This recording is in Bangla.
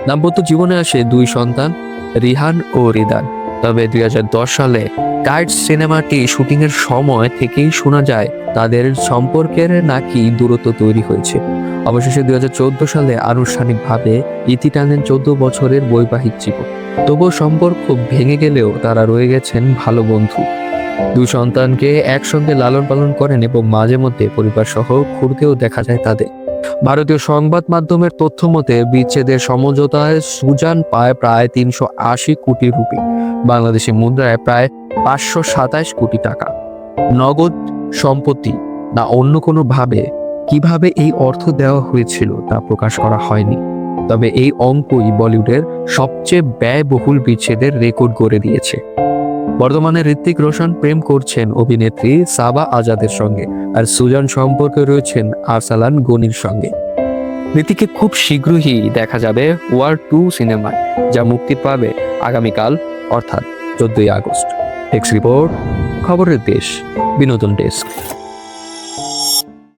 দাম্পত্য জীবনে আসে 2 সন্তান, রিহান ও রিদান। তবে 2010 সালে কাইটস সিনেমাটি শুটিংয়ের সময় থেকেই শোনা যায় তাদের সম্পর্কের নাকি দূরত্ব তৈরি হয়েছে। অবশেষে 2014 সালে আনুষ্ঠানিকভাবে ইতি টানেন 14 বছরের বৈবাহিক জীবন। তবুও সম্পর্ক ভেঙে গেলেও তারা রয়ে গেছেন ভালো বন্ধু। 2 সন্তানকে একসঙ্গে লালন পালন করেন এবং মাঝে মধ্যে পরিবার সহ ঘুরতেও দেখা যায় তাদের। ভারতীয় সংবাদ মাধ্যমের তথ্য মতে বিচ্ছেদের সমঝোতায় সুজান পায় প্রায় 380 কোটি রুপি, বাংলাদেশি মুদ্রায় প্রায় 527 কোটি টাকা। নগদ সম্পত্তি না অন্য কোনো ভাবে কিভাবে এই অর্থ দেওয়া হয়েছিল তা প্রকাশ করা হয়নি। তবে এই অঙ্কই বলিউডের সবচেয়ে ব্যয়বহুল বিচ্ছেদের রেকর্ড গড়ে দিয়েছে। বর্তমানে ঋত্বিক রোশন প্রেম করছেন অভিনেত্রী সাবা আজাদের সঙ্গে, আর সুজান সম্পর্কে রয়েছেন আরসালান গনির সঙ্গে। ঋতিককে খুব শীঘ্রই দেখা যাবে ওয়ার 2 সিনেমায়, যা মুক্তি পাবে আগামীকাল অর্থাৎ 14 আগস্ট। টেক্স রিপোর্ট, খবরের দেশ, বিনোদন ডেস্ক।